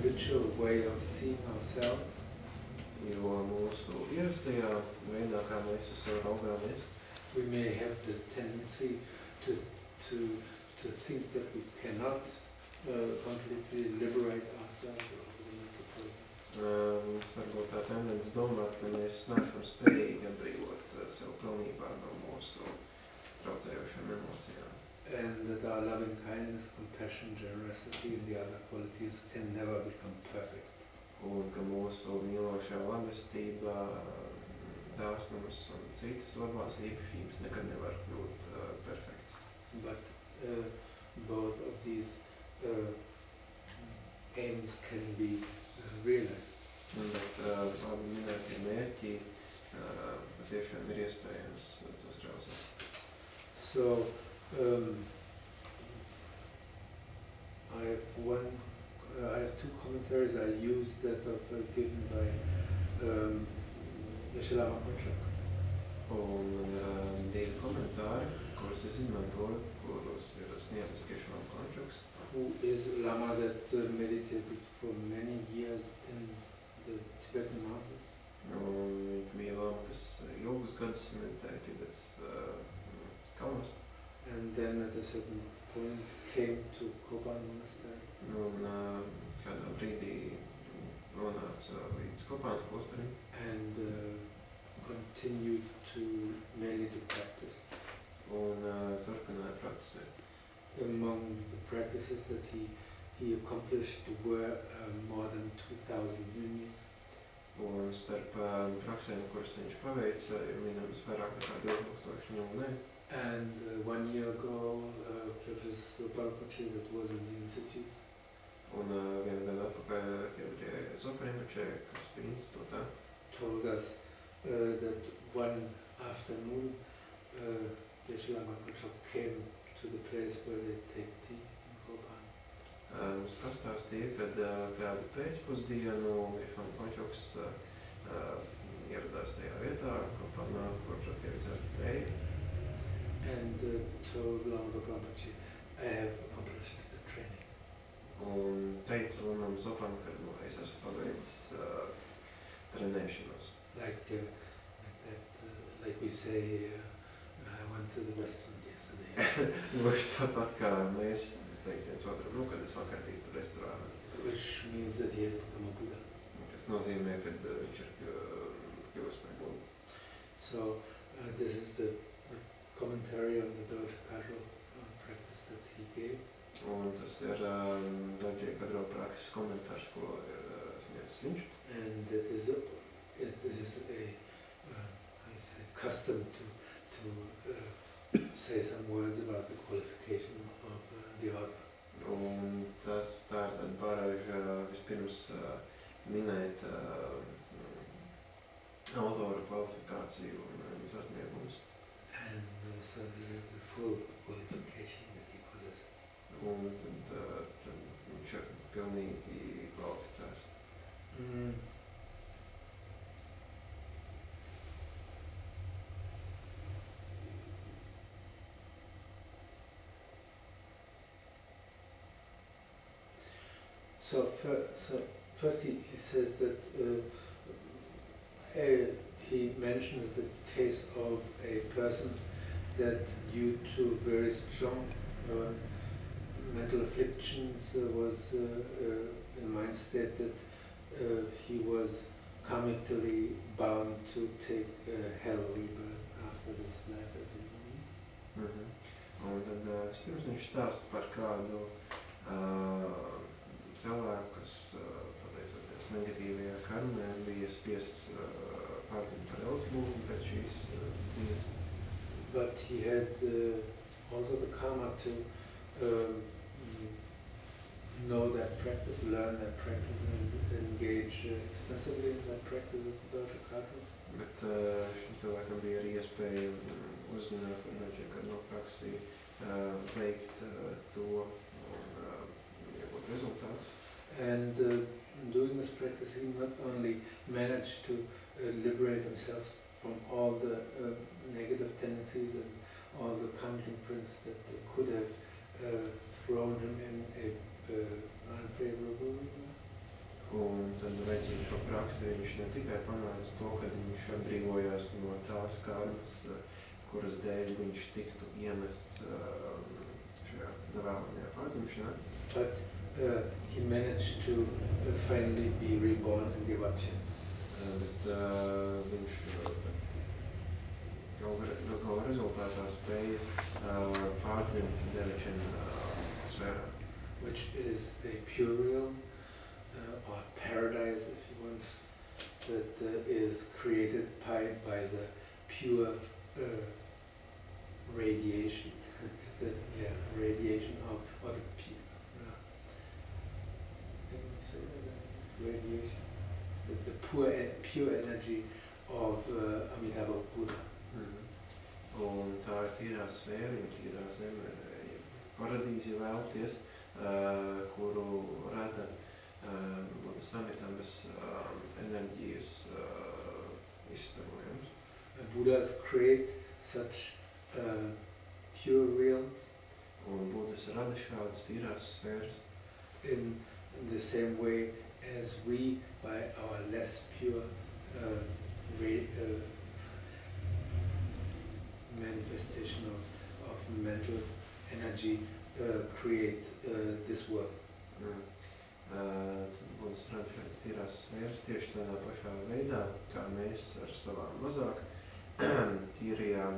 habitual way of seeing ourselves. Jo mūsu ierastajā veidā, kā mēs uz sevi raugāmies, we may have the tendency to think that we cannot completely liberate ourselves or limit the process. Mums varbūt tā tendence domāt, ka mēs neesam spējīgi atbrīvot sev pilnībā no mūsu traucējošām emocijām. And that our loving kindness, compassion, generosity and the other qualities can never become perfect. Un ka mūsu mīlošā labestība, dāsnums un citas labās īpašības nekad nevar kļūt perfektas. But both of these aims can be realized. Bet abi minētie mērķi patiešām ir iespējams tos realizēt. So I have two commentaries. I use that given by Geshe Lama Kongtrul. Un divi komentāri, kurus es izmantoju, kurus ir sniedzis Geshe Lama Kongtrul. Who is Lama that meditated for many years in the Tibetan mountains. Viņš bija Lama, kas ilgus gadus meditēja Tibetas kalnos. And then at a certain point came to Kopan monastery. Un kādā brīdī nonāca līdz Kopānas klosterim. And continued mainly to practice. Un turpināja praktizēt. Among the practices that he accomplished were more than 2,000 yunus. Un starp praksēm, kuras viņš paveica, ir minams vairāk nekā 2000 yunē. And 1 year ago, Kyabris Zoparinpoche, that was in the institute. Un vienu gadu atpakaļ Kyabris Zoparinpoche, kas bija institūtā, told us that one afternoon, Geshe Lama Kongtrul came to the place where they take tea in Kopan. Mums pastāstīja, kad kādu pēcpusdienu Geshe Lama Kongtrul ieradās tajā vietā, Kopanā, kur tiek dzerta teja. And told Lama Zoparinpoche, I have accomplished the training. Un teica Lamam Zopam, ka es esmu pabeidzis trenēšanos. Like we say, I went to the restaurant yesterday. Gluži tāpat kā mēs teikt viens otram, kad es vakar biju tur restorānā. Which means that he has become a Buddha. Kas nozīmē, ka viņš ir kļuvis par Budu. So this is the commentary on the Dodge Kadro practice that he gave. Un tas ir Dodge Kadro prakses komentārs, ko ir sniedzis viņš. And it is a custom to say some words about the qualification of the author. Un tā ir tāda pārēža vispirms minēt autora kvalifikāciju un viņa sasniegumus. And so this is the full qualification that he possesses. Un tad viņš ir pilnīgi kvalificēts. So first he says that he mentions the case of a person that due to very strong mental afflictions was in mind state that he was karmically bound to take hell rebirth after this life as a human. Un tad vispirms viņš stāsta par kādu cilvēku, kas pateicoties negatīvajā karmē bija spiests pārdzimt par ēlas būtni pēc šīs dzīves. But he had also the karma to know that practice, learn that practice and engage extensively in that practice of the Dodge Kadro. Bet šim cilvēkam bija arī iespēja uzzināt par Dodge Kadro praksi, veikt to un iegūt rezultātus. And doing this practice, he not only managed to liberate himself from all the negative tendencies and all the karmic imprints that could have thrown him in a unfavorable rebirth. Un tad veicot šo praksi, viņš ne tikai panāca to, ka viņš atbrīvojās no tās karmas, kuras dēļ viņš tiktu iemests šajā nevēlamajā pārdzimšanā. But he managed to finally be reborn in Gevāča. Bet viņš gala rezultātā spēja pārdzimt Devičena sfērā. Which is a pure realm, or paradise if you want, that is created by the pure radiation, radiation of, or the pure, can you say that? Radiation, the pure energy of Amitabha Buddha. Un tā ir tīrā sfēra, tīrā zeme, paradīze vēlties, kuru rada Amitabhas enerģijas izstarojums. Buddhas create such pure realms. Un Buddhas rada šādas tīrās sfēras. In the same way as we, by our less pure manifestation of mental energy, create this world. Buddhas rada šādas tīrās sfēras tieši tādā pašā veidā, kā mēs ar savām mazāk tīrajām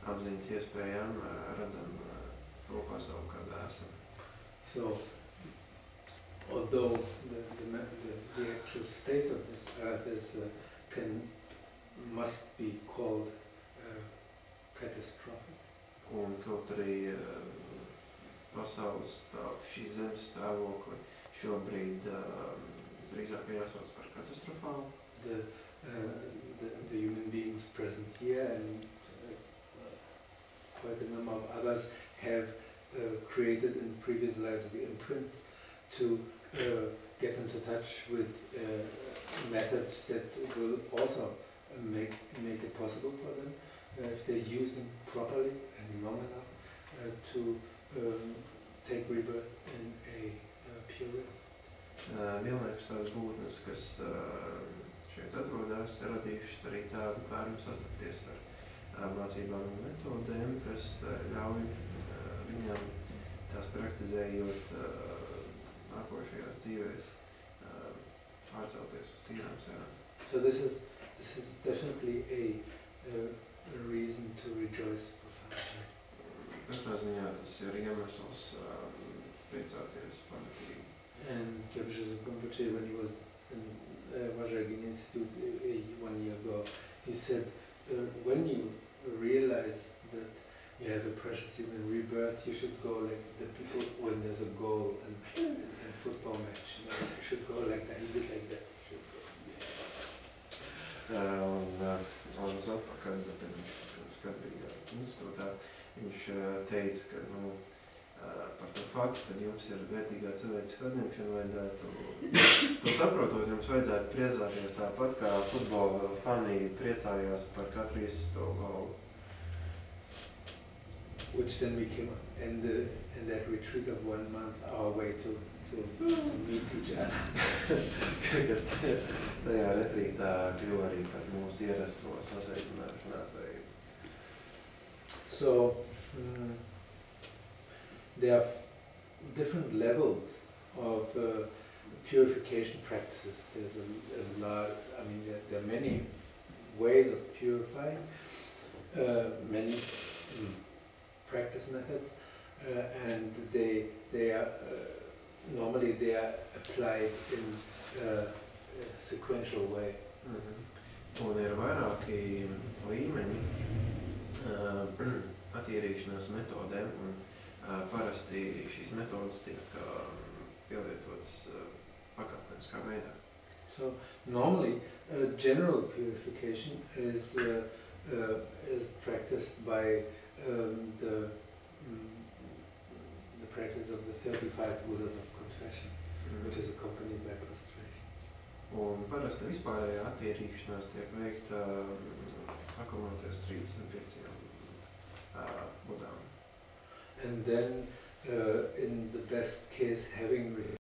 apziņas iespējām radam to pasauli, kādā esam. So, although the actual state of this earth is must be called catastrophic. Un kaut arī pasaules šī zemes stāvokli šobrīd drīzāk jāsauc par katastrofālu. The human beings present here and quite a number of others have created in previous lives the imprints to get into touch with methods that will also make it possible for them if they use them properly and long enough to take rebirth in a pure realm. Vienlaikus tās būtnes, kas šeit atrodas, ir radījušas arī tādu kārmu sastapties ar mācībām un metodēm, kas ļauj viņam tās praktizējot nākošajās dzīvēs pārcelties uz tīrām sfērām. So this is definitely a reason to rejoice profoundly. Katrā ziņā tas ir iemesls priecāties pamatīgi. And Kyabsha Rinpoche, when he was in Vajrayana Institute 1 year ago, he said, when you realize that you have a precious human rebirth, you should go like the people when there's a goal and football match. You should go like that. He did like that. You should go. Un uz atpakaļ, kad viņš bija institūtā, viņš teica, ka par to faktu, ka jums ir vērtīgā cilvēciskā atņemšana, vajadzētu to saprotot, jums vajadzētu priecāties tāpat, kā futbola fani priecājās par katru izsisto golu. Which then became, in that retreat of 1 month, our way to meet each other. Kas tajā retrītā kļuva arī par mūsu ierasto sasveicināšanās veidu. So, there are different levels of purification practices. There's a lot, I mean, there are many ways of purifying, many practice methods, and they are normally they are applied in a sequential way. Un ir vairāki līmeņi attīrīšanās metodēm, un parasti šīs metodas tiek pielietotas pakāpeniskā veidā. So normally general purification is practiced by the practice of the 35 Buddhas of confession, which is accompanied by prostration. Un parasti vispārējā attīrīšanās tiek veikta aklinoties 35 Budām. And then in the best case having